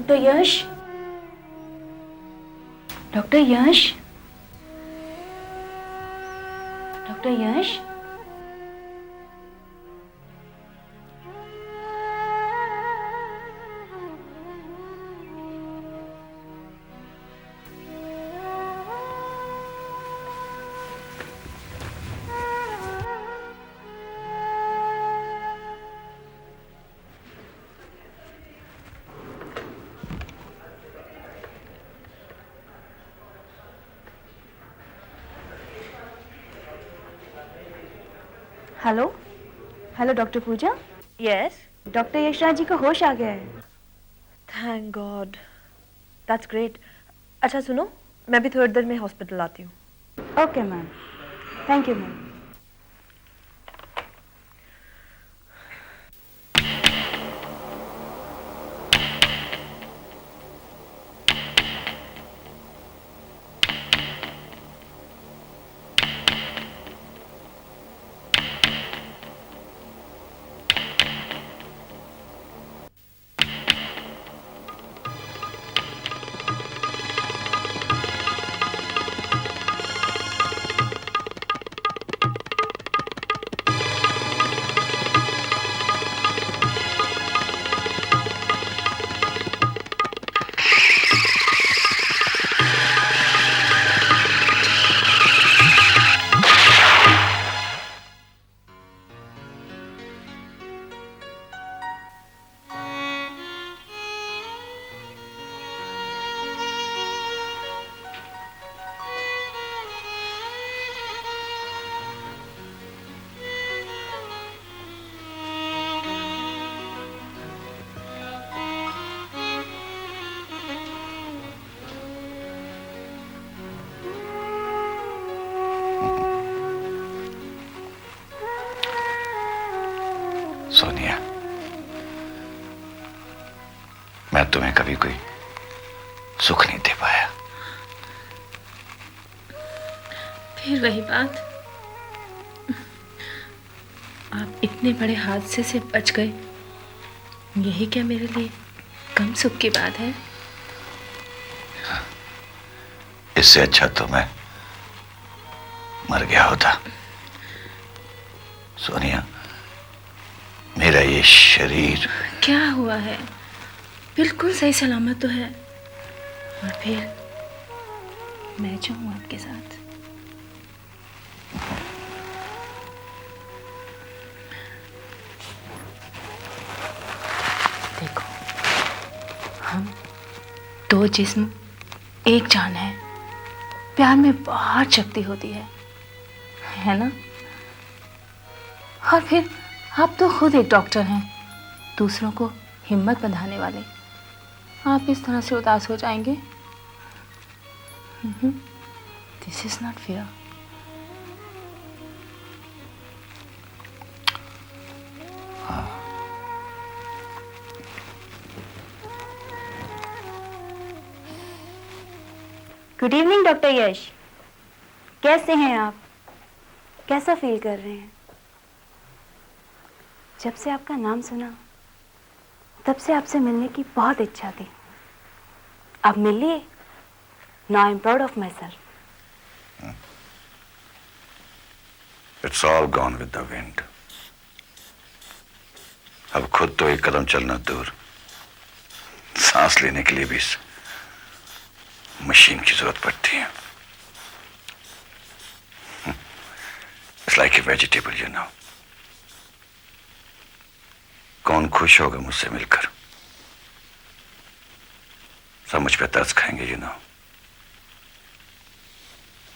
Doctor यश, doctor यश, doctor यश। Hello hello doctor पूजा। Yes, doctor Yashraj जी को होश आ गया है। Thank God, that's great. अच्छा सुनो, मैं भी थोड़ी देर में हॉस्पिटल आती हूँ। Okay ma'am, thank you ma'am. Sonia, मैं तुम्हें कभी कोई सुख नहीं दे पाया। फिर वही बात, आप इतने बड़े हादसे से बच गए, यही क्या मेरे लिए कम सुख की बात है? इससे अच्छा तो मैं मर गया होता। सोनिया, मेरा ये शरीर क्या हुआ है? बिल्कुल सही सलामत तो है। और फिर मैं जो हूँ आपके साथ। देखो, हम दो जिस्म एक जान है। प्यार में बहुत शक्ति होती है ना? और फिर आप तो खुद एक डॉक्टर हैं, दूसरों को हिम्मत बंधाने वाले। आप इस तरह से उदास हो जाएंगे? This is not fair. Good evening doctor Yash, कैसे हैं आप? कैसा फील कर रहे हैं? जब से आपका नाम सुना तब से आपसे मिलने की बहुत इच्छा थी। आप मिल लिए। Now I am proud of my self. It's all gone with the wind. अब खुद तो एक कदम चलना दूर, सांस लेने के लिए भी इस मशीन की जरूरत पड़ती है। It's like a vegetable, you know. कौन खुश होगा मुझसे मिलकर? सब मुझ पे तरस खाएंगे, यू नो।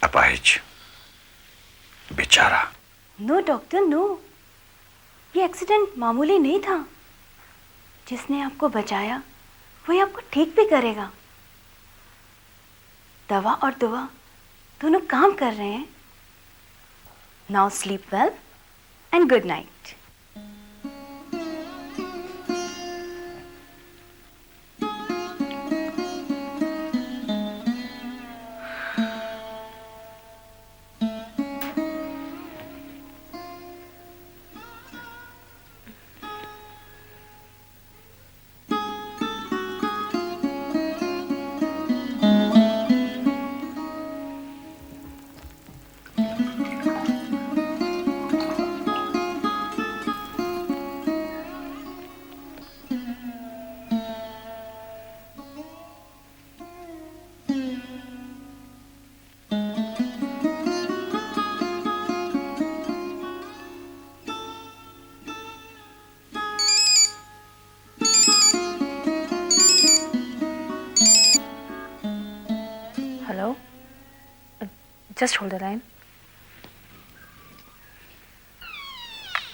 अपाहिज, बेचारा। नो डॉक्टर नो, ये एक्सीडेंट मामूली नहीं था। जिसने आपको बचाया वही आपको ठीक भी करेगा। दवा और दुआ दोनों काम कर रहे हैं। Now sleep well and good night. Just hold the line.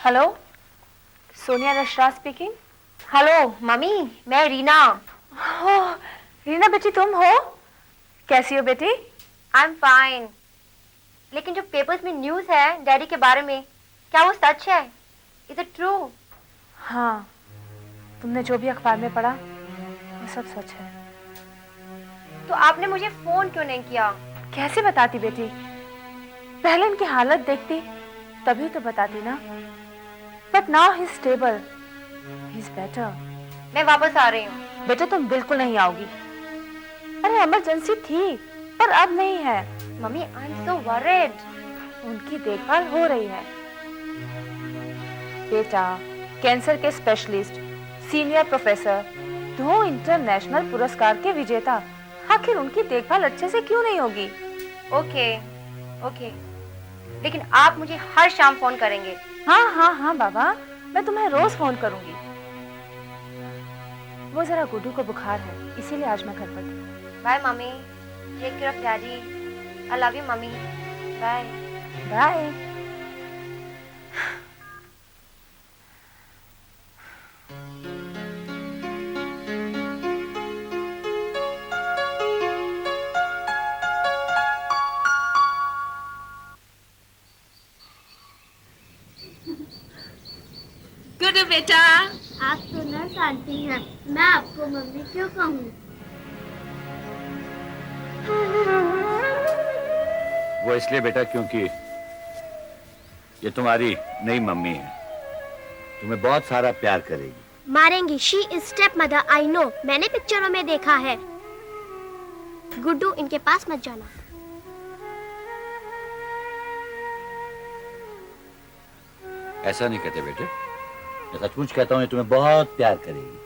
Hello, Sonia Yashraj speaking. Hello mummy, मैं रीना। ओह, रीना बेटी तुम हो? कैसी हो बेटी? I am fine. लेकिन जो पेपर्स में न्यूज़ है डैडी के बारे में, क्या वो सच है? Is it true? हाँ, तुमने जो भी अखबार में पढ़ा वो सब सच है। तो आपने मुझे फोन क्यों नहीं किया? कैसे बताती बेटी, पहले इनकी हालत देखती तभी तो बताती ना। But now he is stable, he is better. मैं वापस आ रही हूँ। बेटा तुम बिल्कुल नहीं आओगी। अरे इमरजेंसी थी पर अब नहीं है। Mummy I am so worried. उनकी देखभाल हो रही है बेटा। कैंसर के स्पेशलिस्ट, सीनियर प्रोफेसर, 2 इंटरनेशनल पुरस्कार के विजेता, आखिर उनकी देखभाल अच्छे से क्यों नहीं होगी? ओके ओके, लेकिन आप मुझे हर शाम फोन करेंगे। हाँ हाँ हाँ बाबा, मैं तुम्हें रोज फोन करूंगी। वो जरा गुड्डू को बुखार है इसीलिए आज मैं घर पर थी। Bye mummy, take care of daddy. I love you mummy. Bye bye. Guddu बेटा, आप तो नर्स आंटी हैं, मैं आपको मम्मी क्यों कहूँ? वो इसलिए बेटा क्योंकि ये तुम्हारी नई मम्मी है, तुम्हें बहुत सारा प्यार करेगी। मारेंगी। She is step mother, I know, मैंने पिक्चरों में देखा है। गुड्डू इनके पास मत जाना। ऐसा नहीं कहते बेटे, मैं सचमुच कहता हूँ ये तुम्हें बहुत प्यार करेगी।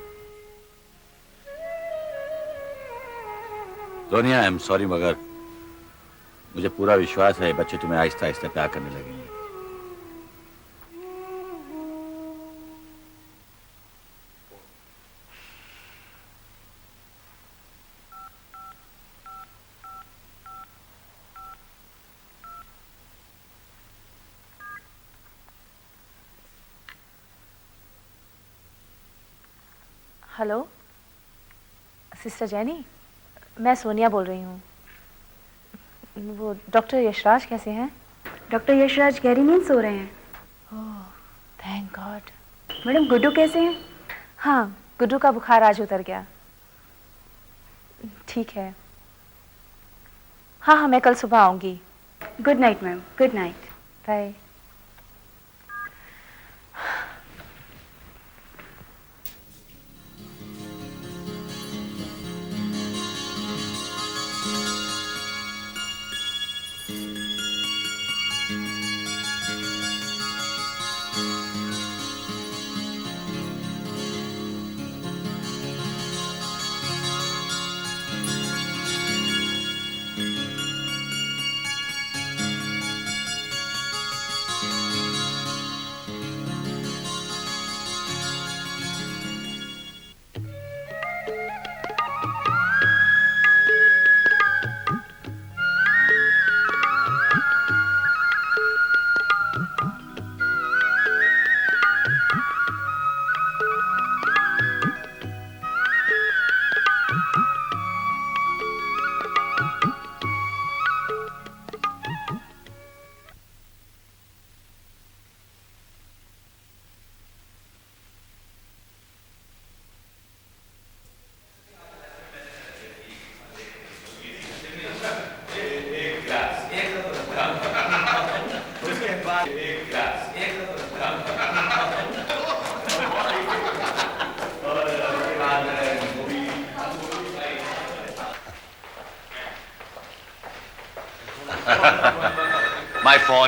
सोनिया आई एम सॉरी, मगर मुझे पूरा विश्वास है बच्चे तुम्हें आहिस्ता आहिस्ता प्यार करने लगेंगे। हेलो सिस्टर जैनी, मैं सोनिया बोल रही हूँ। वो डॉक्टर यशराज कैसे हैं? डॉक्टर यशराज गहरी नींद सो रहे हैं। Oh thank God. Madam Guddu कैसे हैं? हाँ, गुड्डू का बुखार आज उतर गया। ठीक है। हाँ हाँ, मैं कल सुबह आऊँगी। Good night ma'am, good night. Bye.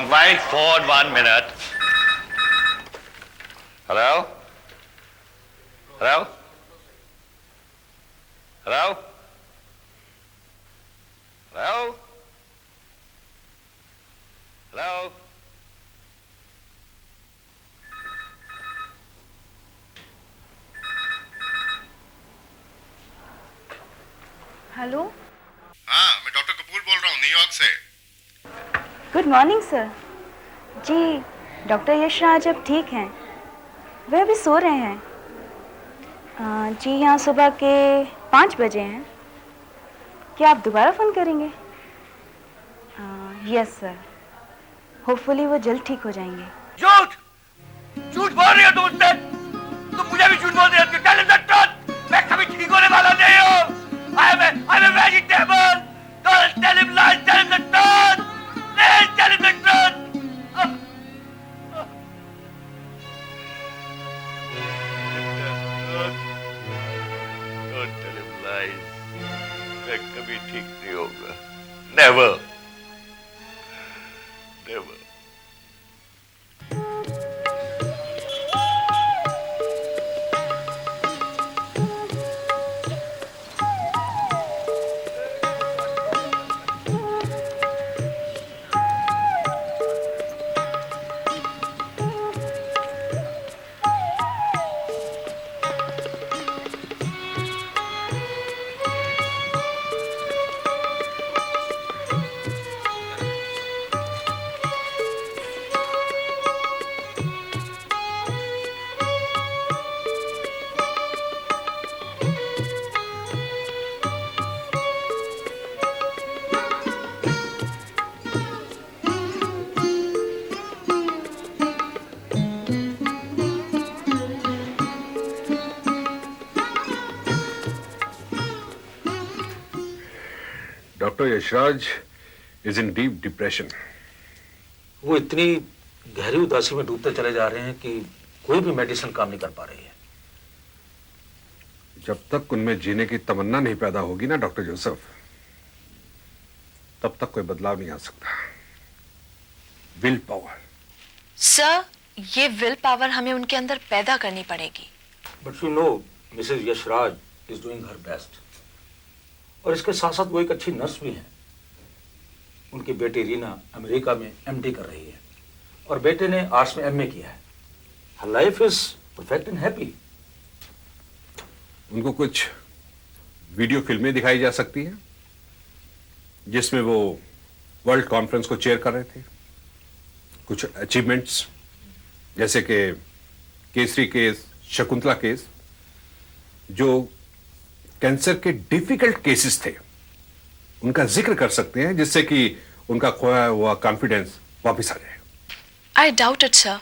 My phone, 1 minute. Hello? Hello? Hello? Hello? Hello? Hello, हाँ, मैं डॉक्टर कपूर बोल रहा हूँ न्यूयॉर्क से। Good morning sir. जी डॉक्टर यशराज अब ठीक हैं, वह अभी सो रहे हैं। जी यहाँ सुबह के 5 बजे हैं। क्या आप दोबारा फ़ोन करेंगे? यस सर, होपफुली वो जल्द ठीक हो जाएंगे। झूठ झूठ बोल रही हो तुम मुझसे। तुम मुझे भी झूठ बोल रही हो। Tell him the truth. मैं कभी ठीक होने वाला नहीं हूँ। I am a vegetable. Don't tell him lies. Tell him the truth. Please tell him the truth. Don't tell him lies. मैं कभी ठीक नहीं होगा। Never. Never. Doctor Yashraj is in deep depression. वो इतनी गहरी उदासी में डूबते चले जा रहे हैं कि कोई भी मेडिसिन काम नहीं कर पा रही है। जब तक उनमें जीने की तमन्ना नहीं पैदा होगी ना डॉक्टर जोसेफ, तब तक कोई बदलाव नहीं आ सकता। Will power. सर, ये विल पावर हमें उनके अंदर पैदा करनी पड़ेगी। But you know Mrs Yashraj is doing her best. और इसके साथ साथ वो एक अच्छी नर्स भी हैं। उनकी बेटी रीना अमेरिका में एमडी कर रही है और बेटे ने आर्ट्स में एमए किया है। हर life is perfect and happy. उनको कुछ वीडियो फिल्में दिखाई जा सकती हैं जिसमें वो वर्ल्ड कॉन्फ्रेंस को चेयर कर रहे थे। कुछ अचीवमेंट्स जैसे कि केसरी केस, शकुंतला केस, जो कैंसर के डिफिकल्ट केसेस थे, उनका जिक्र कर सकते हैं जिससे कि उनका खोया हुआ कॉन्फिडेंस वापस आ जाए। I doubt it sir.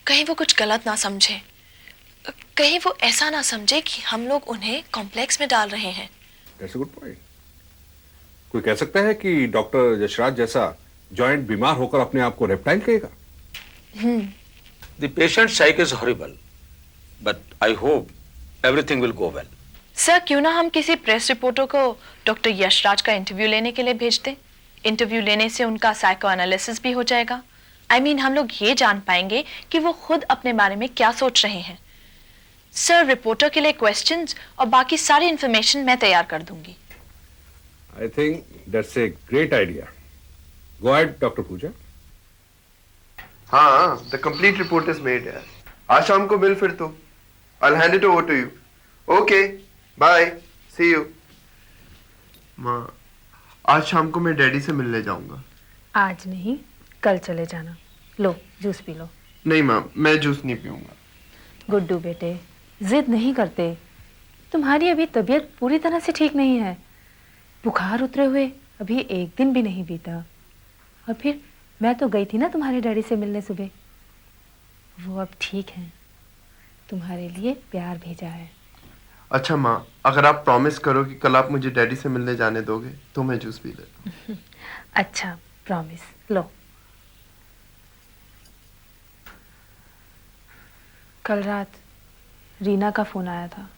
कहीं वो कुछ गलत ना समझे, कहीं वो ऐसा ना समझे कि हम लोग उन्हें कॉम्प्लेक्स में डाल रहे हैं। That's a good point. कोई कह सकता है कि डॉक्टर यशराज जैसा जॉइंट बीमार होकर अपने आप को रेप्टाइल कहेगा। The patient psych is horrible, but I hope everything will go well. Sir, क्यों ना हम किसी प्रेस रिपोर्टर को डॉक्टर यशराज का इंटरव्यू लेने के लिए भेज दें। इंटरव्यू लेने से उनका साइको एनालिसिस भी हो जाएगा। I mean, हम लोग ये जान पाएंगे कि वो खुद अपने बारे में क्या सोच रहे हैं। सर, रिपोर्टर के लिए क्वेश्चंस और बाकी सारी इंफॉर्मेशन मैं तैयार कर दूंगी। I think that's a great idea. Go ahead doctor Pooja. हाँ, the complete report is made यार। आज शाम को मिल फिर तो। I'll hand it over to you. Okay, bye. See you. माँ, आज शाम को मैं डैडी से मिलने जाऊंगा। आज नहीं, कल चले जाना। लो, जूस पी लो। नहीं माँ, मैं जूस नहीं पीऊंगा। गुड्डू बेटे, जिद नहीं करते। तुम्हारी अभी तबीयत पूरी तरह से ठीक नहीं है। बुखार उतरे हुए अभी एक दिन भी नहीं बीता। और फिर मैं तो गई थी ना तुम्हारे डैडी से मिलने सुबह। वो अब ठीक हैं। तुम्हारे लिए प्यार भेजा है। अच्छा माँ, अगर आप प्रॉमिस करो कि कल आप मुझे डैडी से मिलने जाने दोगे तो मैं जूस पी लेता हूँ। अच्छा, प्रॉमिस। लो। कल रात रीना का फोन आया था।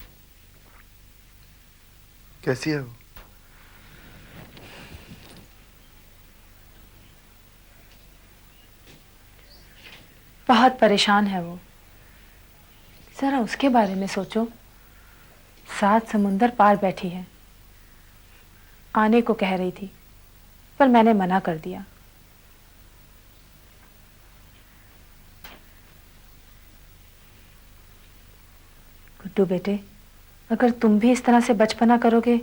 कैसी है वो? बहुत परेशान है वो। जरा उसके बारे में सोचो। 7 समुंदर पार बैठी है। आने को कह रही थी, पर मैंने मना कर दिया। गुड्डू बेटे, अगर तुम भी इस तरह से बचपना करोगे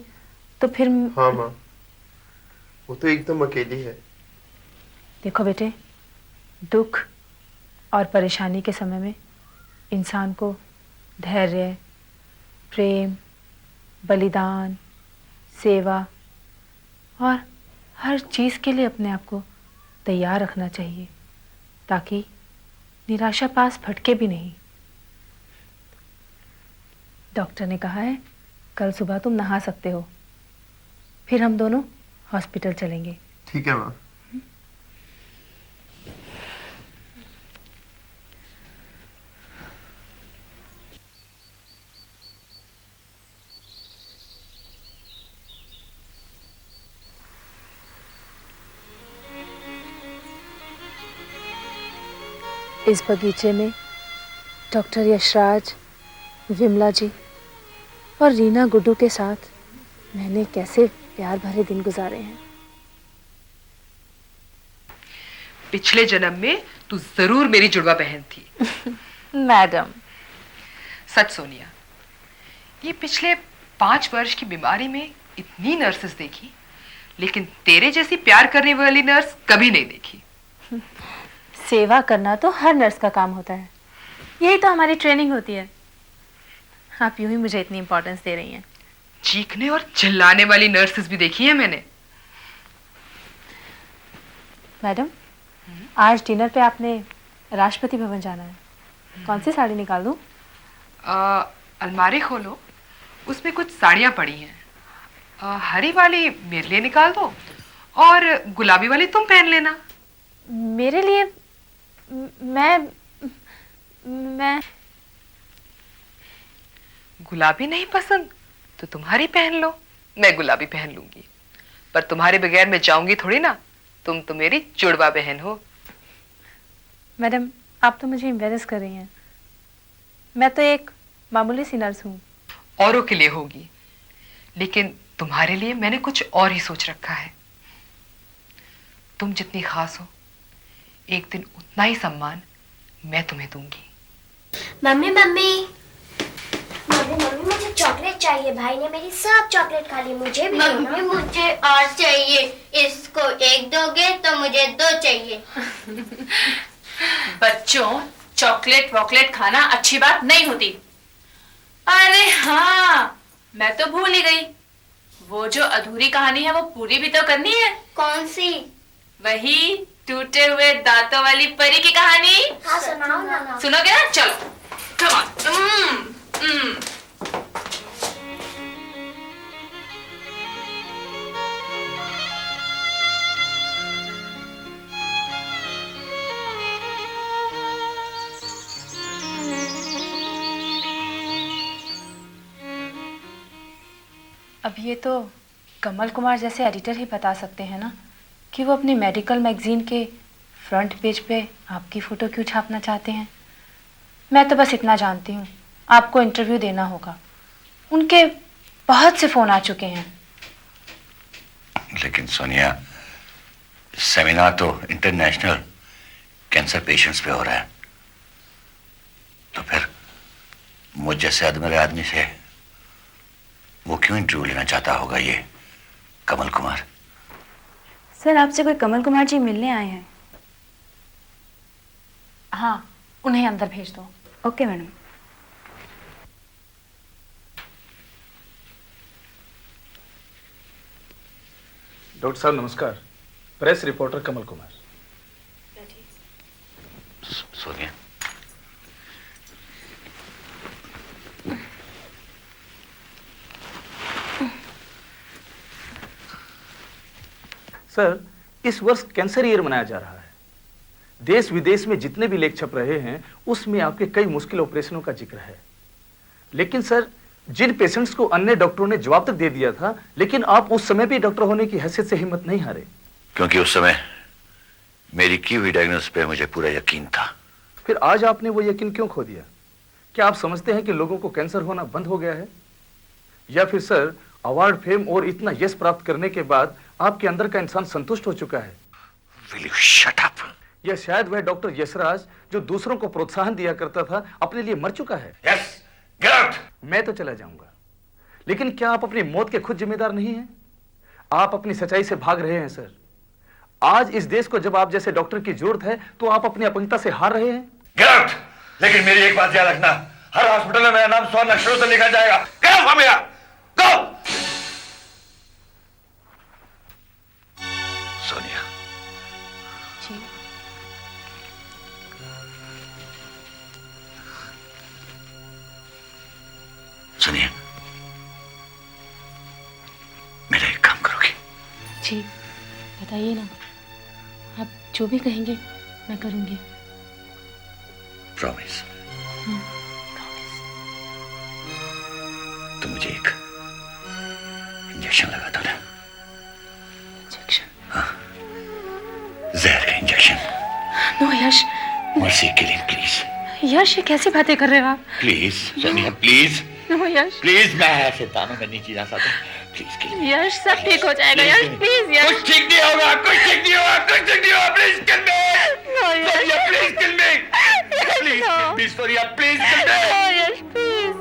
तो फिर। हाँ माँ, वो तो एकदम अकेली है। देखो बेटे, दुख और परेशानी के समय में इंसान को धैर्य, प्रेम, बलिदान, सेवा और हर चीज़ के लिए अपने आप को तैयार रखना चाहिए, ताकि निराशा पास भटके भी नहीं। डॉक्टर ने कहा है कल सुबह तुम नहा सकते हो, फिर हम दोनों हॉस्पिटल चलेंगे। ठीक है माँ। इस बगीचे में डॉक्टर यशराज, विमला जी और रीना गुड्डू के साथ मैंने कैसे प्यार भरे दिन गुजारे हैं। पिछले जन्म में तू जरूर मेरी जुड़वा बहन थी। मैडम। सच सोनिया, ये पिछले 5 वर्ष की बीमारी में इतनी नर्सेस देखी, लेकिन तेरे जैसी प्यार करने वाली नर्स कभी नहीं देखी। सेवा करना तो हर नर्स का काम होता है, यही तो हमारी ट्रेनिंग होती है। आप यूं ही मुझे इतनी इंपॉर्टेंस दे रही हैं। चीखने और चिल्लाने वाली नर्सेस भी देखी है मैंने। मैडम, आज डिनर पे आपने राष्ट्रपति भवन जाना है, कौन सी साड़ी निकाल दूं? अलमारी खोलो, उसमें कुछ साड़ियाँ पड़ी हैं। हरी वाली मेरे लिए निकाल दो और गुलाबी वाली तुम पहन लेना। मेरे लिए? मैं गुलाबी नहीं पसंद तो तुम्हारी पहन लो, मैं गुलाबी पहन लूंगी। पर तुम्हारे बगैर मैं जाऊंगी थोड़ी ना, तुम तो मेरी जुड़वा बहन हो। मैडम, आप तो मुझे एम्बैरेस कर रही हैं। मैं तो एक मामूली सी नर्स हूँ। औरों के लिए होगी, लेकिन तुम्हारे लिए मैंने कुछ और ही सोच रखा है। तुम जितनी खास हो, एक दिन उतना ही सम्मान मैं तुम्हें दूंगी। मम्मी मम्मी मम्मी मम्मी मुझे चॉकलेट चाहिए। भाई ने मेरी सब चॉकलेट खा ली, मुझे भी दो ना। मम्मी मुझे और चाहिए। इसको 1 दोगे तो मुझे 2 चाहिए। बच्चों, चॉकलेट वॉकलेट खाना अच्छी बात नहीं होती। अरे हाँ, मैं तो भूल ही गई, वो जो अधूरी कहानी है वो पूरी भी तो करनी है। कौन सी? वही टूटे हुए दांतों वाली परी की कहानी। हाँ सुनाओ ना। सुनोगे ना? चलो, कम ऑन। अब ये तो कमल कुमार जैसे एडिटर ही बता सकते हैं ना कि वो अपने मेडिकल मैगजीन के फ्रंट पेज पे आपकी फ़ोटो क्यों छापना चाहते हैं। मैं तो बस इतना जानती हूँ, आपको इंटरव्यू देना होगा। उनके बहुत से फ़ोन आ चुके हैं। लेकिन सोनिया, सेमिनार तो इंटरनेशनल कैंसर पेशेंट्स पे हो रहा है, तो फिर मुझ जैसे अधमरे आदमी से वो क्यों इंटरव्यू लेना चाहता होगा ये कमल कुमार? सर, आपसे कोई कमल कुमार जी मिलने आए हैं। हाँ, उन्हें अंदर भेज दो। Okay madam. डॉक्टर साहब नमस्कार, press reporter Kamal Kumar. Sonia, sir, इस वर्ष कैंसर ईयर मनाया जा रहा है। देश विदेश में जितने भी लेख छप रहे हैं उसमें आपके कई मुश्किल ऑपरेशनों का जिक्र है। लेकिन सर, जिन पेशेंट्स को अन्य डॉक्टरों ने जवाब तक दे दिया था, लेकिन आप उस समय भी डॉक्टर होने की हैसियत से हिम्मत नहीं हारे। क्योंकि उस समय मेरी की हुई डायग्नोसिस पे मुझे पूरा यकीन था। फिर आज आपने वो यकीन क्यों खो दिया? क्या आप समझते हैं कि लोगों को कैंसर होना बंद हो गया है? या फिर सर, अवार्ड, फेम और इतना यश प्राप्त करने के बाद आपके अंदर का इंसान संतुष्ट हो चुका है? Will you shut up? या शायद वह डॉक्टर यशराज जो दूसरों को प्रोत्साहन दिया करता था अपने लिए मर चुका है? Yes, get out! मैं तो चला जाऊंगा, लेकिन क्या आप अपनी मौत के खुद जिम्मेदार नहीं हैं? आप अपनी सच्चाई से भाग रहे हैं सर। आज इस देश को जब आप जैसे डॉक्टर की जरूरत है तो आप अपनी अपंगता से हार रहे हैं। Get out. लेकिन मेरी एक बात याद रखना, हर हॉस्पिटल में मेरा नाम 100 अक्षरों से लिखा जाएगा। Get out from here. Go. Sonia. जी। सुनिए, मेरा एक काम करोगे? जी बताइए ना, आप जो भी कहेंगे मैं करूंगी। प्रॉमिस। तो मुझे एक इंजेक्शन लगा दो ना। इंजेक्शन? हाँ, जहर का injection. No Yash. Mercy killing please. Yash ये कैसी बातें कर रहे हो आप? Please Sonia please. No Yash. Please, मैं ऐसे तानों में नहीं जीना चाहता। प्लीज किल मी। यश सब ठीक हो जाएगा यश, प्लीज यश। कुछ ठीक नहीं होगा, कुछ ठीक नहीं होगा, कुछ ठीक नहीं होगा। Please kill me. No Yash. Sonia please kill me. Please please Sonia please kill me. No Yash please.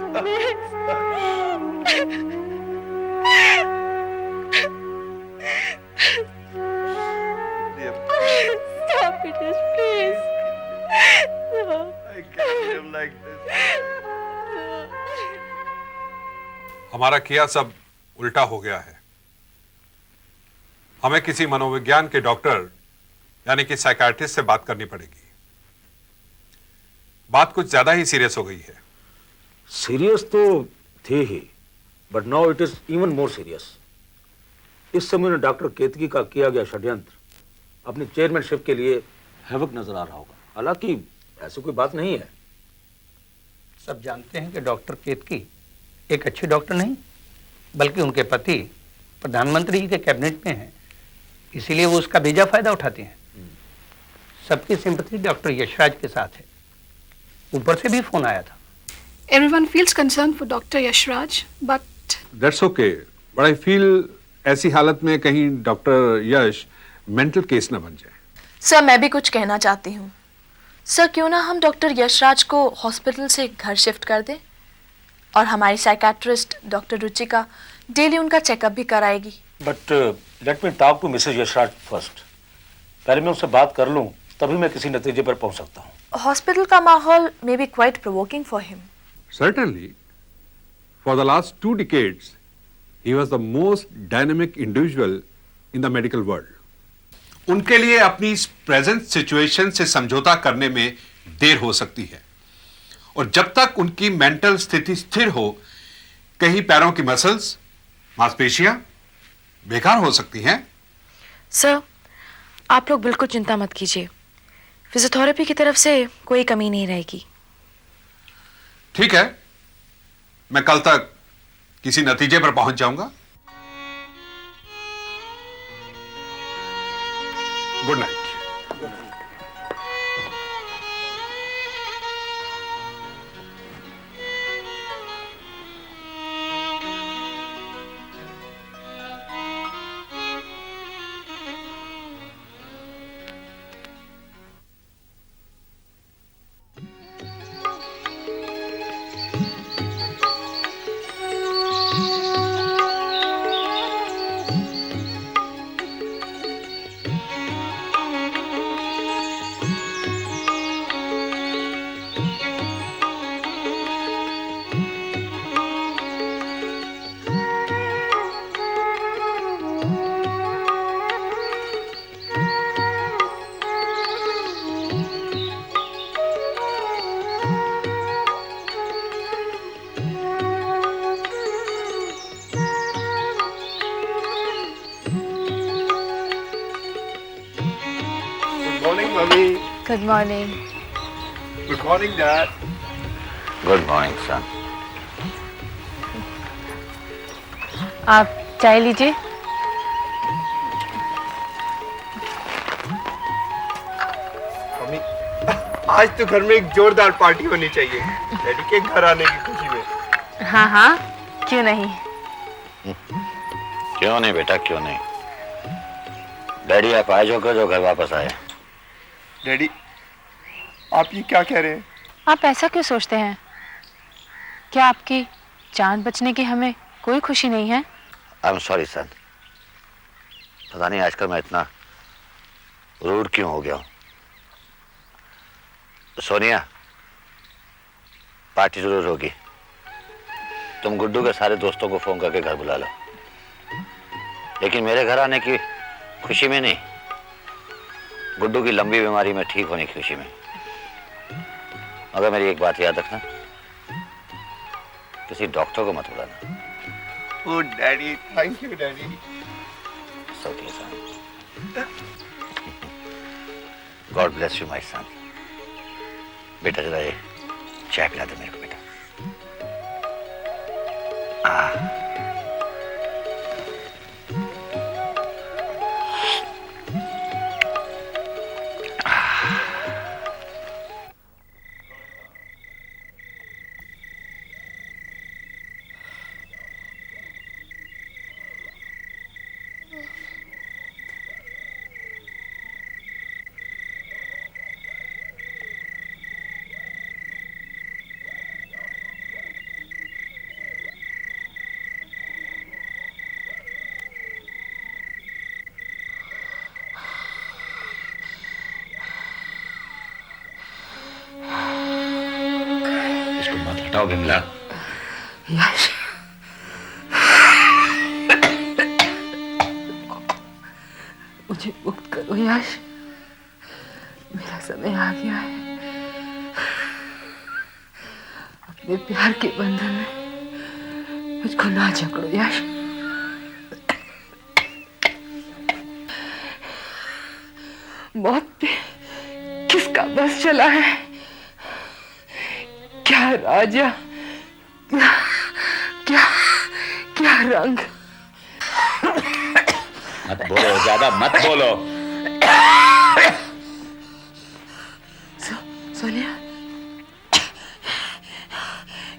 Stop it, Yash, please. No. I can't live like this. हमारा किया सब उल्टा हो गया है। हमें किसी मनोविज्ञान के डॉक्टर यानी कि साइकाट्रिस्ट से बात करनी पड़ेगी। बात कुछ ज्यादा ही सीरियस हो गई है। सीरियस तो थे ही, but now it is even more serious. इस समय ने डॉक्टर केतकी का किया गया षड्यंत्र अपनी चेयरमैनशिप के लिए हैवक नजर आ रहा होगा। हालांकि ऐसी कोई बात नहीं है। सब जानते हैं कि डॉक्टर केतकी एक अच्छे डॉक्टर नहीं, बल्कि उनके पति प्रधानमंत्री जी के कैबिनेट में हैं, इसीलिए वो उसका बेजा फायदा उठाते हैं। सबकी सिंपैथी डॉक्टर यशराज के साथ है। ऊपर से भी फोन आया था। Everyone feels concerned for Dr. Yashraj, but that's okay, but I feel ऐसी हालत में कहीं डॉक्टर यश मेंटल केस न बन जाए। सर मैं भी कुछ कहना चाहती हूँ। सर क्यों ना हम डॉक्टर यशराज को हॉस्पिटल से घर शिफ्ट कर दें और हमारी साइकाट्रिस्ट डॉक्टर रुचिका डेली उनका चेकअप भी कराएगी। But let me talk to Mrs Yashraj first. पहले मैं उनसे बात कर लूं, तभी मैं किसी नतीजे पर पहुंच सकता हूं। हॉस्पिटल का माहौल may be quite provoking for him. Certainly, for the last 2 decades, he was the most dynamic individual in the medical world. उनके लिए अपनी इस प्रेजेंट सिचुएशन से समझौता करने में देर हो सकती है, और जब तक उनकी मेंटल स्थिति स्थिर हो, कहीं पैरों की मसल्स, मांसपेशियां बेकार हो सकती हैं। सर आप लोग बिल्कुल चिंता मत कीजिए, फिजियोथेरेपी की तरफ से कोई कमी नहीं रहेगी। ठीक है, मैं कल तक किसी नतीजे पर पहुंच जाऊंगा। Good night. Good morning. Good morning dad. Good morning son. आप चाय लीजिए। मम्मी, आज तो घर में एक जोरदार पार्टी होनी चाहिए डैडी के घर आने की खुशी में। हाँ हाँ, क्यों नहीं। क्यों नहीं बेटा, क्यों नहीं। डैडी आप आज होकर जो घर वापस आए। डैडी, आप ये क्या कह रहे हैं? आप ऐसा क्यों सोचते हैं? क्या आपकी जान बचने की हमें कोई खुशी नहीं है? आई एम सॉरी सन। पता नहीं आजकल मैं इतना रूड क्यों हो गया? सोनिया, पार्टी जरूर होगी। तुम गुड्डू के सारे दोस्तों को फोन करके घर बुला लो, लेकिन मेरे घर आने की खुशी में नहीं, गुड्डू की लंबी बीमारी में ठीक होने की खुशी में। मगर मेरी एक बात याद रखना, किसी डॉक्टर को मत बुलाना। Oh, Daddy, thank you, Daddy. It's okay, son. God bless you, my son. बेटा जरा ये चाय पिला दे मेरे को बेटा। इसको मत हटाओ बिमला। यश, मुझे मुक्त करो यश, मेरा समय आ गया है। अपने प्यार के बंधन में मुझको ना जकड़ो यश। मौत पे किसका बस चला है? क्या राजा, क्या क्या रंग। मत बोलो, ज्यादा मत बोलो। सोनिया,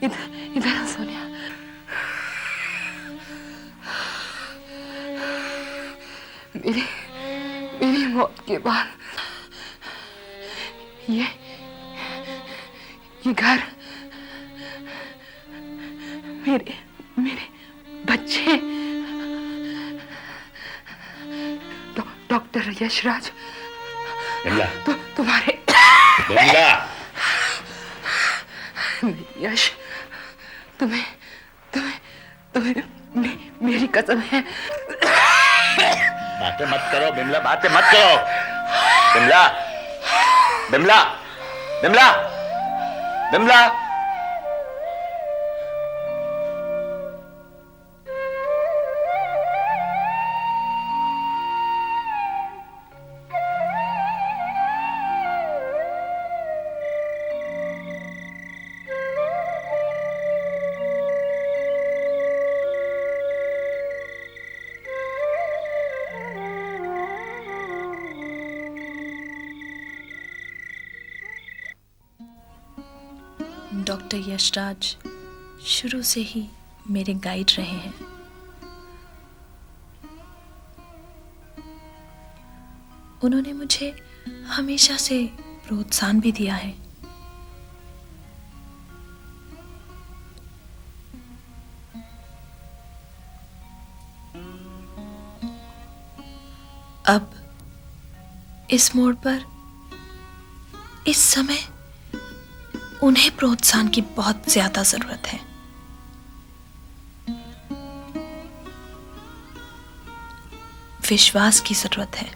इधर आ सोनिया। मेरी मौत के बाद ये घर, मेरे बच्चे, डॉक्टर यशराज, तुम्हारे यश, तुम्हें मेरी कसम है। बातें मत करो बिमला, बातें मत करो बिमला, बिमला, बिमला, बिमला। डॉक्टर यशराज शुरू से ही मेरे गाइड रहे हैं। उन्होंने मुझे हमेशा से प्रोत्साहन भी दिया है। अब इस मोड़ पर, इस समय उन्हें प्रोत्साहन की बहुत ज्यादा जरूरत है। विश्वास की जरूरत है,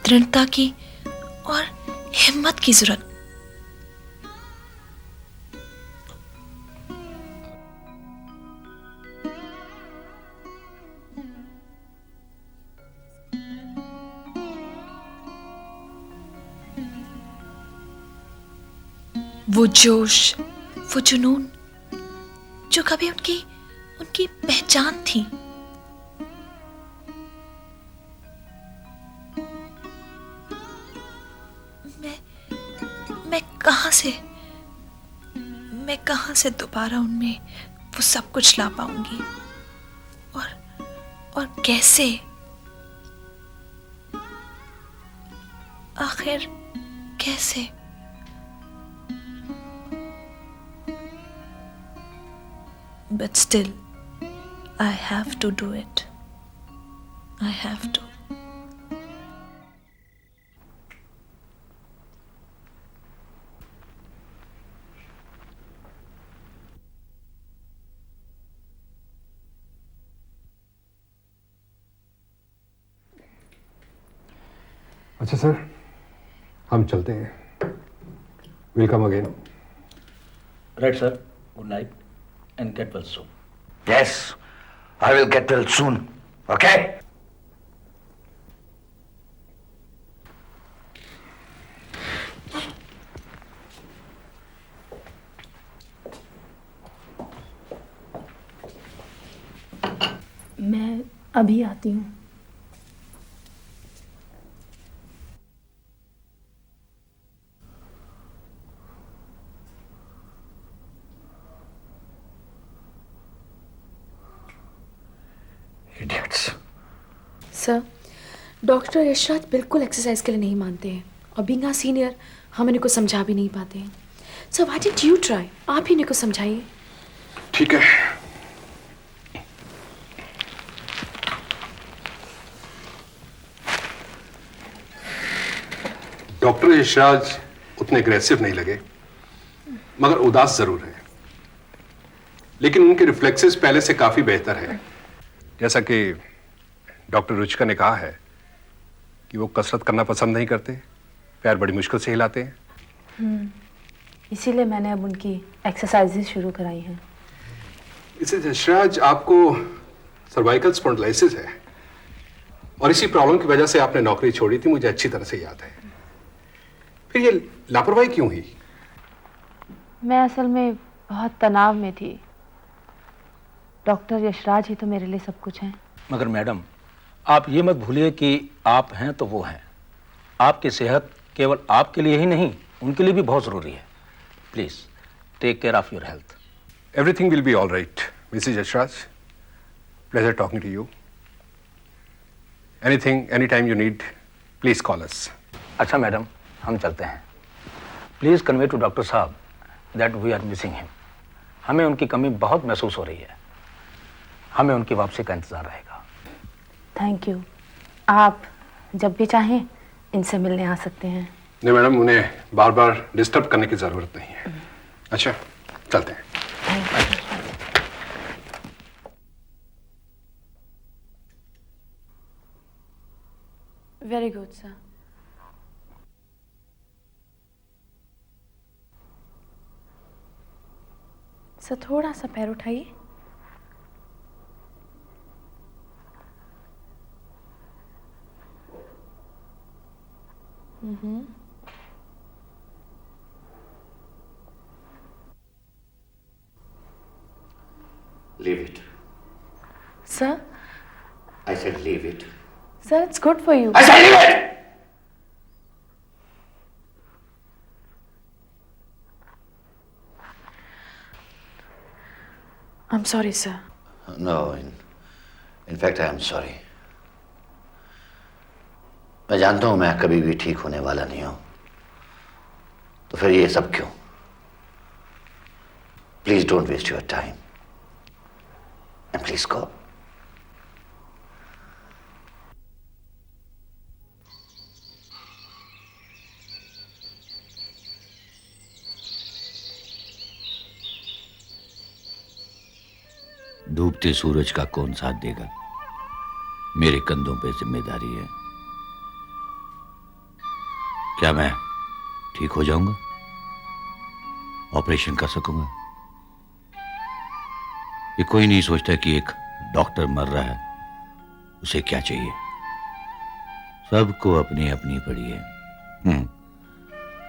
दृढ़ता की और हिम्मत की जरूरत। वो जोश, वो जुनून जो कभी उनकी पहचान थी, मैं कहां से दोबारा उनमें वो सब कुछ ला पाऊंगी? और कैसे? आखिर कैसे? But still, I have to do it. I have to. अच्छा सर, हम चलते हैं। Will come again. Right sir, good night and get well soon. Yes, I will get well soon. Okay? मैं अभी आती हूँ। Idiots. सर, डॉक्टर यशराज बिल्कुल exercise के लिए नहीं मानते हैं और बीइंग अ सीनियर हम इन्हें को समझा भी नहीं पाते हैं। Sir why did you try? आप ही इन्हें को समझाइए। ठीक है। डॉक्टर यशराज उतने अग्रेसिव नहीं लगे, मगर उदास जरूर है। लेकिन उनके रिफ्लेक्सेस पहले से काफी बेहतर है। जैसा कि डॉक्टर रुचिका ने कहा है कि वो कसरत करना पसंद नहीं करते, पैर बड़ी मुश्किल से हिलाते हैं। इसीलिए मैंने अब उनकी एक्सरसाइजेज शुरू कराई हैं। मिसेस यशराज, आपको सर्वाइकल स्पॉन्डिलाइसिस है और इसी प्रॉब्लम की वजह से आपने नौकरी छोड़ी थी, मुझे अच्छी तरह से याद है। फिर ये लापरवाही क्यों हुई? मैं असल में बहुत तनाव में थी। डॉक्टर यशराज ही तो मेरे लिए सब कुछ हैं। मगर मैडम, आप ये मत भूलिए कि आप हैं तो वो हैं। आपकी सेहत केवल आपके लिए ही नहीं, उनके लिए भी बहुत ज़रूरी है। Please take care of your health. Everything will be all right Mrs Yashraj. Pleasure talking to you. Anything, any time you need, please call us. अच्छा मैडम, हम चलते हैं। प्लीज़ कन्वे टू डॉक्टर साहब that we are missing him. हमें उनकी कमी बहुत महसूस हो रही है। हमें उनकी वापसी का इंतज़ार रहेगा। Thank you. आप जब भी चाहें इनसे मिलने आ सकते हैं। नहीं मैडम, उन्हें बार बार डिस्टर्ब करने की जरूरत नहीं है। अच्छा, चलते हैं। Very good sir. सर थोड़ा सा पैर उठाइए। Leave it. Sir? I said leave it. Sir, it's good for you. I said leave it! I'm sorry, sir. No, in fact I am sorry. मैं जानता हूं मैं कभी भी ठीक होने वाला नहीं हूं, तो फिर ये सब क्यों? Please don't waste your time. And please go. डूबते सूरज का कौन साथ देगा? मेरे कंधों पे जिम्मेदारी है। क्या मैं ठीक हो जाऊंगा? ऑपरेशन कर सकूंगा? ये कोई नहीं सोचता कि एक डॉक्टर मर रहा है, उसे क्या चाहिए। सबको अपनी अपनी पड़ी है।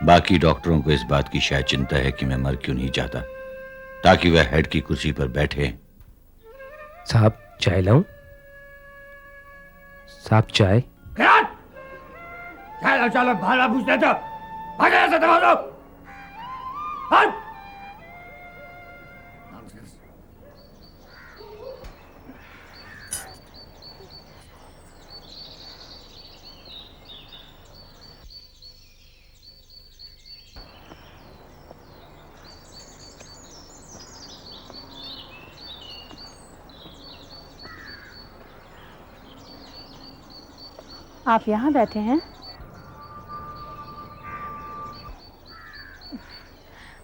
बाकी डॉक्टरों को इस बात की शायद चिंता है कि मैं मर क्यों नहीं जाता, ताकि वह हेड की कुर्सी पर बैठे। साहब चाय लाऊं? साहब चाय? क्या चालक भाड़ा पूछते थे? भागे ऐसे दरवाजा। हट! आप यहाँ बैठे हैं?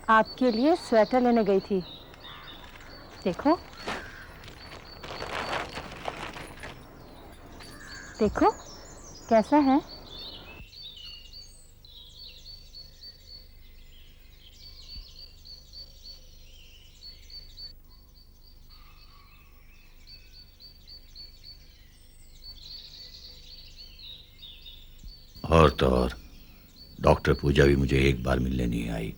आपके लिए स्वेटर लेने गई थी। देखो देखो कैसा है। और तो और डॉक्टर पूजा भी मुझे एक बार मिलने नहीं आई।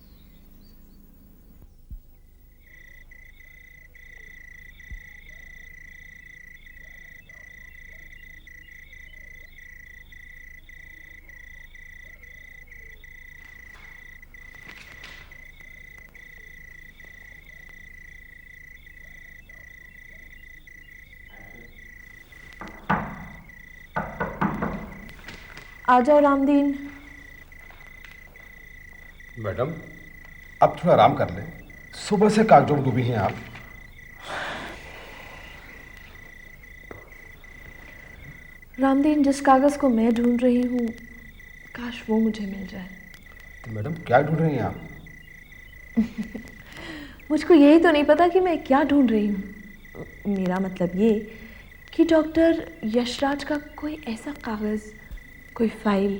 आ जाओ रामदीन। मैडम अब थोड़ा आराम कर लें, सुबह से कागजों में डूबी हैं आप। रामदीन, जिस कागज को मैं ढूंढ रही हूँ, काश वो मुझे मिल जाए। तो मैडम क्या ढूंढ रही हैं आप? मुझको यही तो नहीं पता कि मैं क्या ढूंढ रही हूँ। मेरा मतलब ये कि डॉक्टर यशराज का कोई ऐसा कागज, कोई फाइल,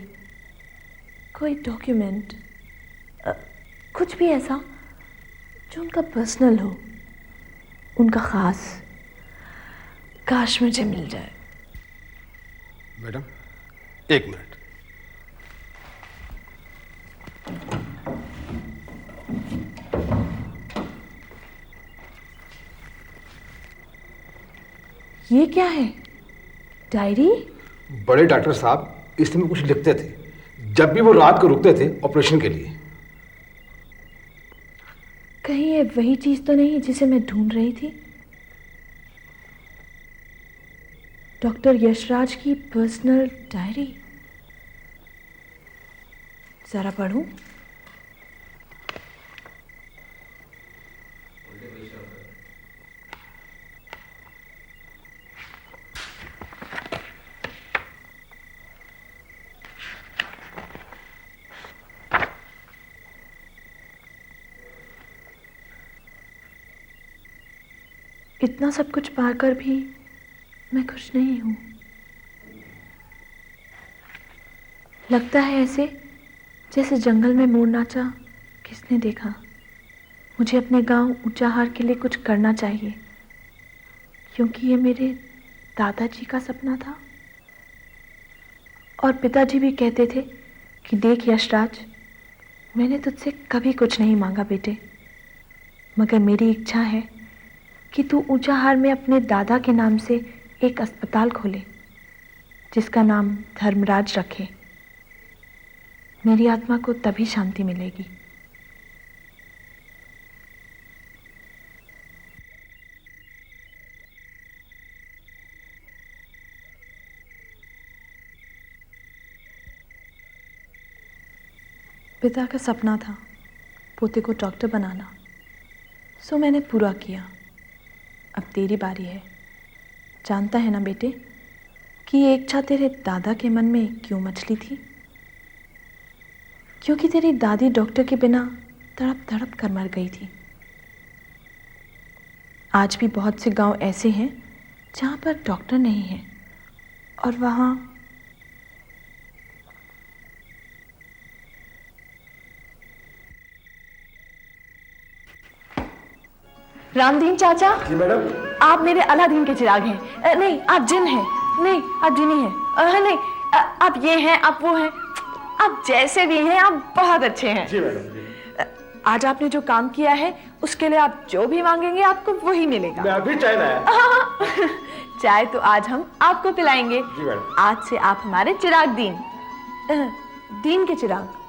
कोई डॉक्यूमेंट, कुछ भी ऐसा जो उनका पर्सनल हो, उनका ख़ास, काश मुझे मिल जाए। मैडम एक मिनट। ये क्या है? डायरी? बड़े डॉक्टर साहब इसमें कुछ लिखते थे जब भी वो रात को रुकते थे ऑपरेशन के लिए। कहीं ये वही चीज तो नहीं जिसे मैं ढूंढ रही थी? डॉक्टर यशराज की पर्सनल डायरी। जरा पढ़ूं। इतना सब कुछ पाकर भी मैं खुश नहीं हूँ। लगता है ऐसे जैसे जंगल में मोर नाचा किसने देखा। मुझे अपने गांव ऊंचाहार के लिए कुछ करना चाहिए, क्योंकि ये मेरे दादाजी का सपना था। और पिताजी भी कहते थे कि देख यशराज, मैंने तुझसे कभी कुछ नहीं मांगा बेटे, मगर मेरी इच्छा है कि तू ऊंचाहार में अपने दादा के नाम से एक अस्पताल खोले, जिसका नाम धर्मराज रखे। मेरी आत्मा को तभी शांति मिलेगी। पिता का सपना था पोते को डॉक्टर बनाना, सो मैंने पूरा किया। अब तेरी बारी है। जानता है ना बेटे कि ये इच्छा तेरे दादा के मन में क्यों मचली थी? क्योंकि तेरी दादी डॉक्टर के बिना तड़प तड़प कर मर गई थी। आज भी बहुत से गांव ऐसे हैं जहां पर डॉक्टर नहीं है, और वहां रामदीन चाचा। जी मैडम। आप मेरे अलादीन के चिराग हैं। नहीं, आप जिन हैं। नहीं, आप जिनी हैं। नहीं, आप ये हैं, आप वो हैं। आप जैसे भी हैं, आप बहुत अच्छे हैं। जी मैडम। आज आपने जो काम किया है उसके लिए आप जो भी मांगेंगे आपको वही मिलेगा। मैं अभी चाय लाया। चाय तो आज हम आपको पिलाएंगे। जी मैडम। आज से आप हमारे चिराग दीन, दीन के चिराग।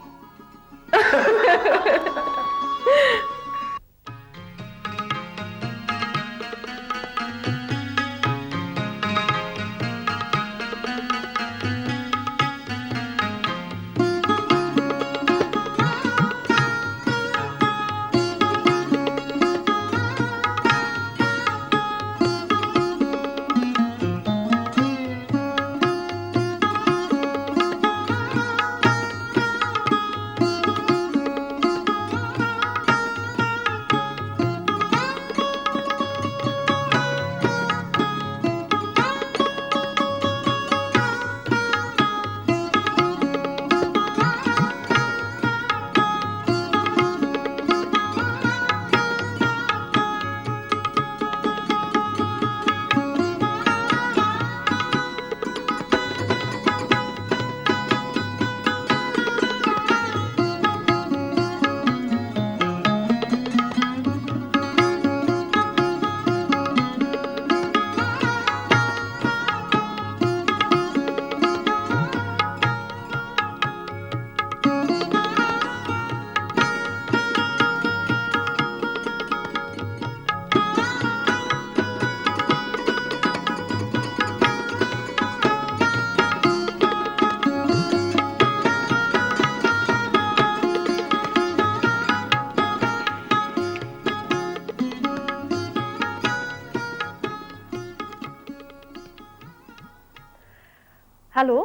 Hello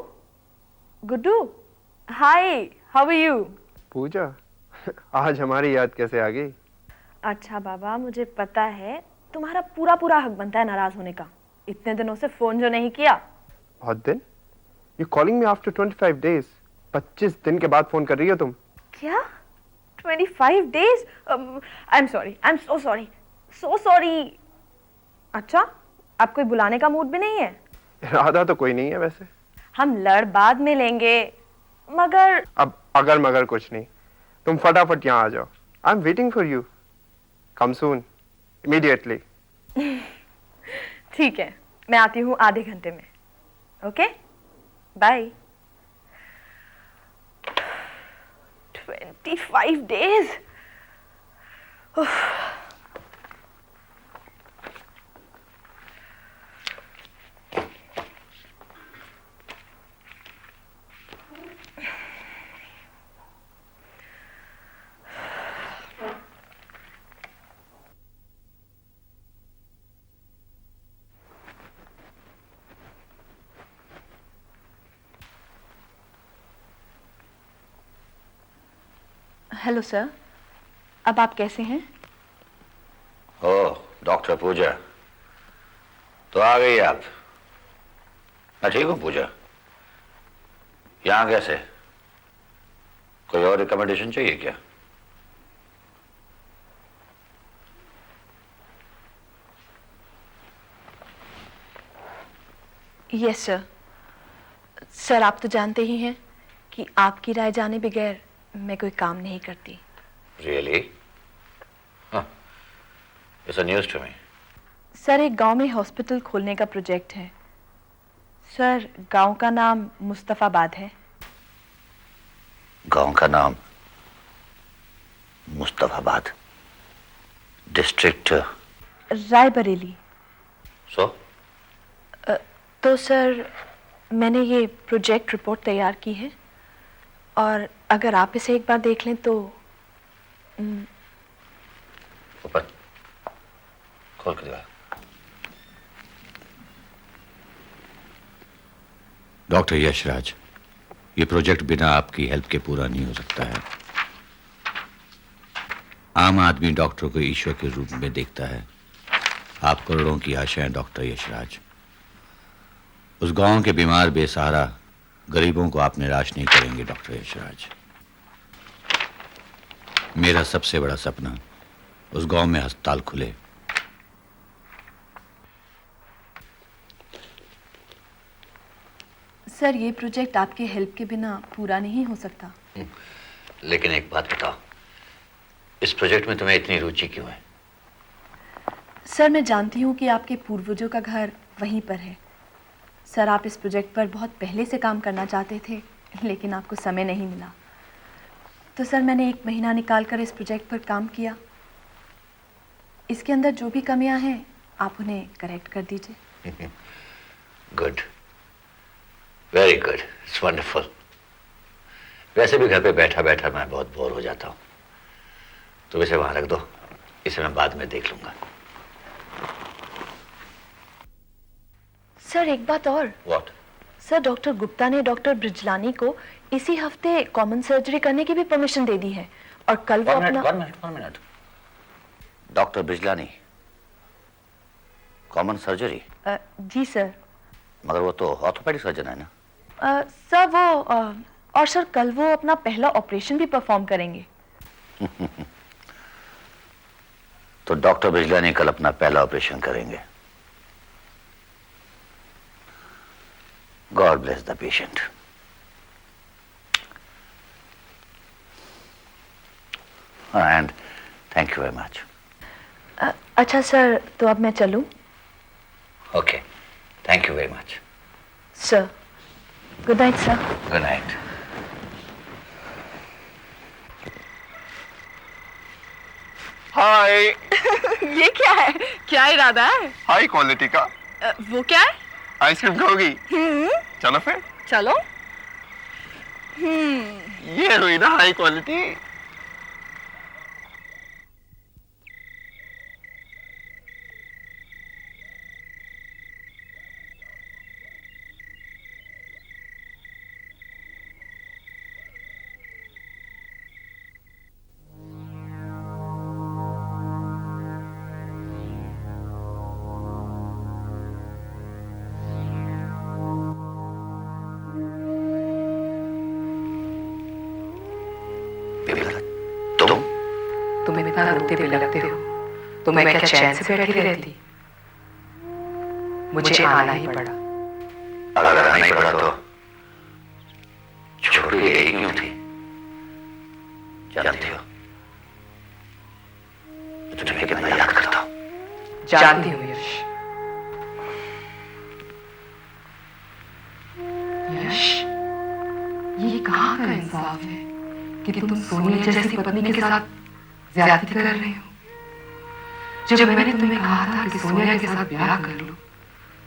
Guddu, hi, how are you? Pooja, आज हमारी याद कैसे आ गई? अच्छा बाबा, मुझे पता है तुम्हारा पूरा पूरा हक बनता है नाराज होने का। इतने दिनों से फोन जो नहीं किया। बहुत दिन? You calling me after 25 days? 25 दिन के बाद फोन कर रही हो तुम? क्या 25 days? I am sorry, I am so sorry, so sorry. अच्छा, आप कोई बुलाने का मूड भी नहीं है? इरादा तो कोई नहीं है वैसे। हम लड़ बाद में लेंगे, मगर अब अगर मगर कुछ नहीं, तुम फटाफट यहाँ आ जाओ। I am waiting for you. Come soon, immediately. ठीक है, मैं आती हूँ आधे घंटे में। Okay, bye. 25 days? Hello sir, अब आप कैसे हैं? ओह, डॉक्टर पूजा, तो आ गई आप। मैं ठीक हूँ पूजा। यहाँ कैसे? कोई और रिकमेंडेशन चाहिए क्या? Yes sir. सर, आप तो जानते ही हैं कि आपकी राय जाने बगैर मैं कोई काम नहीं करती। Really? Huh. It's a news to me. Sir, एक गांव में हॉस्पिटल खोलने का प्रोजेक्ट है। सर, गांव का नाम मुस्तफाबाद है। गांव का नाम मुस्तफाबाद, डिस्ट्रिक्ट रायबरेली। सो? तो सर, मैंने ये प्रोजेक्ट रिपोर्ट तैयार की है और अगर आप इसे एक बार देख लें तो ऊपर खोल के दिखा। डॉक्टर यशराज, ये प्रोजेक्ट बिना आपकी हेल्प के पूरा नहीं हो सकता है। आम आदमी डॉक्टर को ईश्वर के रूप में देखता है। आप करोड़ों की आशा हैं डॉक्टर यशराज। उस गांव के बीमार बेसहारा गरीबों को आप निराश नहीं करेंगे डॉक्टर यशराज। मेरा सबसे बड़ा सपना उस गांव में अस्पताल खुले। सर, ये प्रोजेक्ट आपके हेल्प के बिना पूरा नहीं हो सकता। लेकिन एक बात बताओ, इस प्रोजेक्ट में तुम्हें इतनी रुचि क्यों है? सर, मैं जानती हूँ कि आपके पूर्वजों का घर वहीं पर है। सर, आप इस प्रोजेक्ट पर बहुत पहले से काम करना चाहते थे, लेकिन आपको समय नहीं मिला। तो सर, मैंने 1 महीना निकाल कर इस प्रोजेक्ट पर काम किया। इसके अंदर जो भी कमियां हैं, आप उन्हें करेक्ट कर दीजिए। Good, very good, it's wonderful. वैसे भी घर पे बैठा बैठा मैं बहुत बोर हो जाता हूँ, तो इसे वहां रख दो, इसे मैं बाद में देख लूंगा। सर, एक बात और। What? सर, डॉक्टर गुप्ता ने डॉक्टर ब्रिजलानी को इसी हफ्ते कॉमन सर्जरी करने की भी परमिशन दे दी है और कल वो अपना one minute. Doctor Brijlani, common surgery? जी सर। मगर वो तो ऑर्थोपेडिक सर्जन है ना? सर, वो और सर, कल वो अपना पहला ऑपरेशन भी परफॉर्म करेंगे। तो डॉक्टर ब्रिजलानी कल अपना पहला ऑपरेशन करेंगे। God bless the patient. And thank you very much. अच्छा सर, तो अब मैं चलूं? Okay. Thank you very much. Sir, good night sir. Good night. हाय। ये क्या है? क्या इरादा है? हाई क्वालिटी का। वो क्या है? आइसक्रीम खाओगी? चलो फिर। चलो। ये हुई ना हाई क्वालिटी। तुम इतना रोते बिलखते हो तो मैं क्या चैन से बैठी रहती? मुझे आना ही पड़ा। अगर आना ही पड़ा तो छोटी यही क्यों थी? जानती हो मैं तुम्हें कितना याद करता हूँ। जानती हूँ यश। यश, ये कहाँ का इंसाफ है कि तुम सोनिया जैसी पत्नी के साथ ज्यादती कर रहे हो? जब मैंने तुम्हें कहा था कि सोनिया के साथ ब्याह कर लो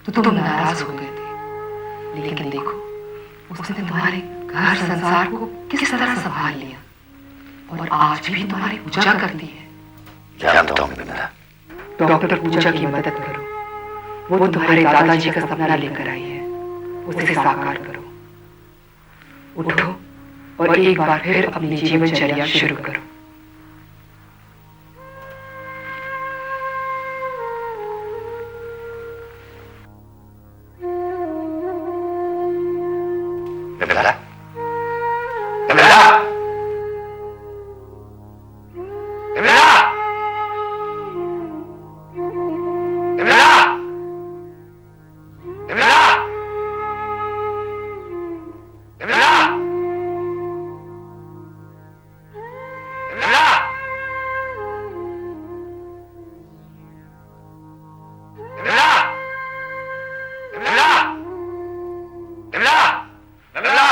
तो तुम नाराज हो गए थे, लेकिन देखो उसने तुम्हारे घर संसार को किस तरह संभाल लिया और आज भी तुम्हारी पूजा करती है। जानता हूँ बिमला। डॉक्टर पूजा की मदद करो। वो तुम्हारे दादाजी का सपना लेकर आई है, उसे साकार करो। उठो और एक बार फिर अपनी जीवनचर्या शुरू करो। बिमला, बिमला, बिमला, बिमला, बिमला, बिमला, बिमला, बिमला, बिमला, बिमला, बिमला।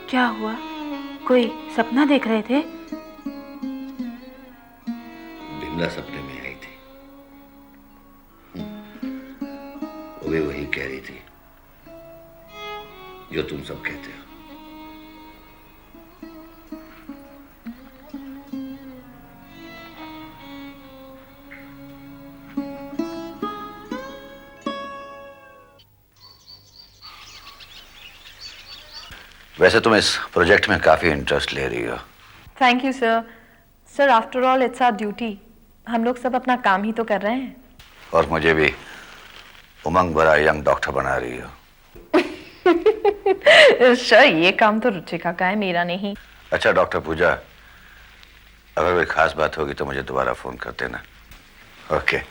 क्या हुआ? कोई सपना देख रहे थे? बिमला सपने में आई थी। वो भी वही कह रही थी जो तुम सब कहते हो। वैसे तुम इस प्रोजेक्ट में काफी इंटरेस्ट ले रही हो। Thank you sir. Sir after all it's our duty. हम लोग सब अपना काम ही तो कर रहे हैं। और मुझे भी उमंग भरा यंग डॉक्टर बना रही हो। सर ये काम तो रुचिका का है, मेरा नहीं। अच्छा डॉक्टर पूजा, अगर कोई खास बात होगी तो मुझे दोबारा फोन कर देना। ओके।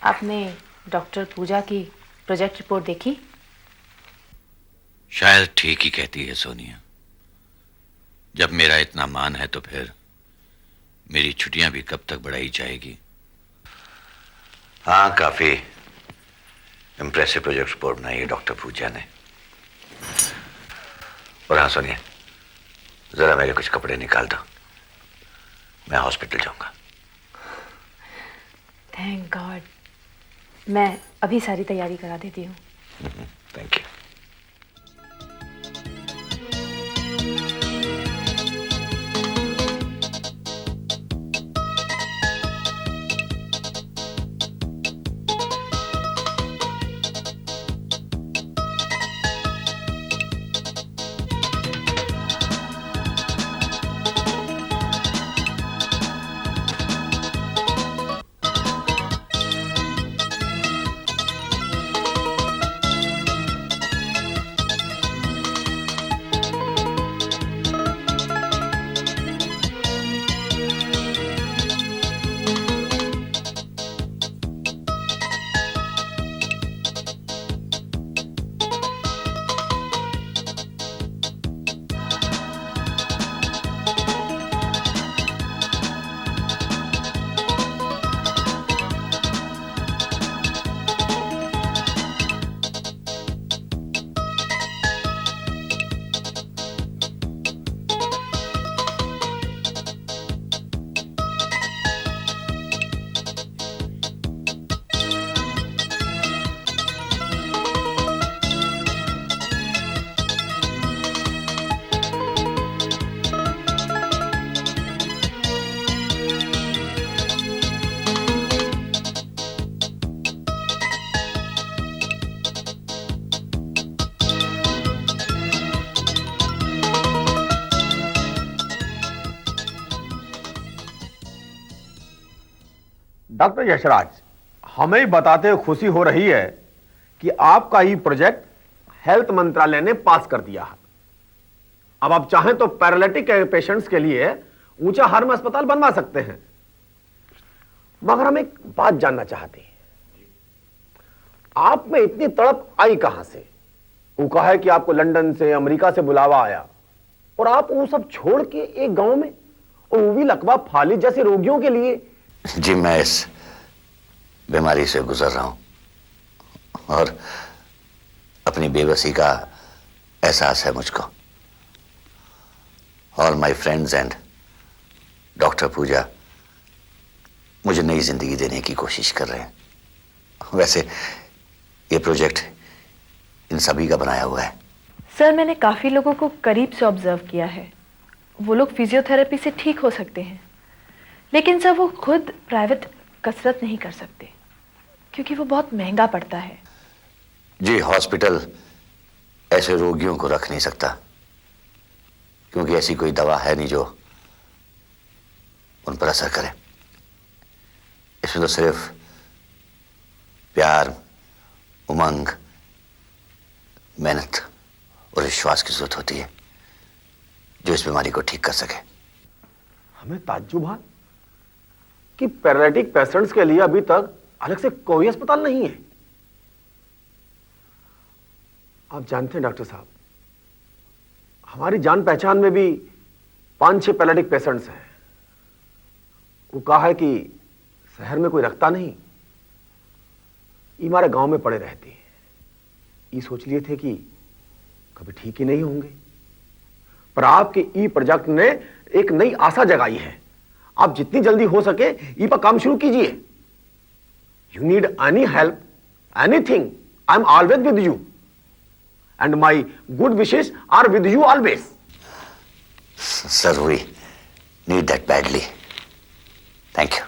आपने डॉक्टर पूजा की प्रोजेक्ट रिपोर्ट देखी? शायद ठीक ही कहती है सोनिया। जब मेरा इतना मान है तो फिर मेरी छुट्टियां भी कब तक बढ़ाई जाएगी? हाँ, काफी इम्प्रेसिव प्रोजेक्ट रिपोर्ट बनाई है डॉक्टर पूजा ने। और हाँ सोनिया, जरा मेरे कुछ कपड़े निकाल दो, मैं हॉस्पिटल जाऊंगा। Thank God. मैं अभी सारी तैयारी करा देती हूँ। Thank you. डॉक्टर यशराज, हमें बताते हुए खुशी हो रही है कि आपका ये प्रोजेक्ट हेल्थ मंत्रालय ने पास कर दिया है। अब आप चाहें तो पैरालिटिक पेशेंट्स के लिए ऊंचा हार्म अस्पताल बनवा सकते हैं। मगर हम एक बात जानना चाहते हैं, आप में इतनी तड़प आई कहां से? वो कहा है कि आपको लंदन से, अमेरिका से बुलावा आया और आप वो सब छोड़ के एक गांव में, और वो भी लकवा फालिज जैसे रोगियों के लिए। जी, मैं इस बीमारी से गुजर रहा हूं और अपनी बेबसी का एहसास है मुझको। All my friends and doctor Pooja मुझे नई जिंदगी देने की कोशिश कर रहे हैं। वैसे ये प्रोजेक्ट इन सभी का बनाया हुआ है। सर, मैंने काफ़ी लोगों को करीब से ऑब्जर्व किया है। वो लोग फिजियोथेरेपी से ठीक हो सकते हैं, लेकिन सर वो खुद प्राइवेट कसरत नहीं कर सकते क्योंकि वो बहुत महंगा पड़ता है। जी, हॉस्पिटल ऐसे रोगियों को रख नहीं सकता क्योंकि ऐसी कोई दवा है नहीं जो उन पर असर करे। इसमें तो सिर्फ प्यार, उमंग, मेहनत और विश्वास की जरूरत होती है जो इस बीमारी को ठीक कर सके। हमें ताज्जुब है कि पैरालिटिक पेशेंट्स के लिए अभी तक अलग से कोई अस्पताल नहीं है। आप जानते हैं डॉक्टर साहब, हमारी जान पहचान में भी 5-6 पैरालिटिक पेशेंट्स हैं। वो कहा है कि शहर में कोई रखता नहीं, ये हमारे गांव में पड़े रहते हैं। ये सोच लिए थे कि कभी ठीक ही नहीं होंगे, पर आपके ई प्रोजेक्ट ने एक नई आशा जगाई है। आप जितनी जल्दी हो सके ई पर काम शुरू कीजिए। You need any help, anything, I am always with you and my good wishes are with you always. Sir, we need that badly. Thank you.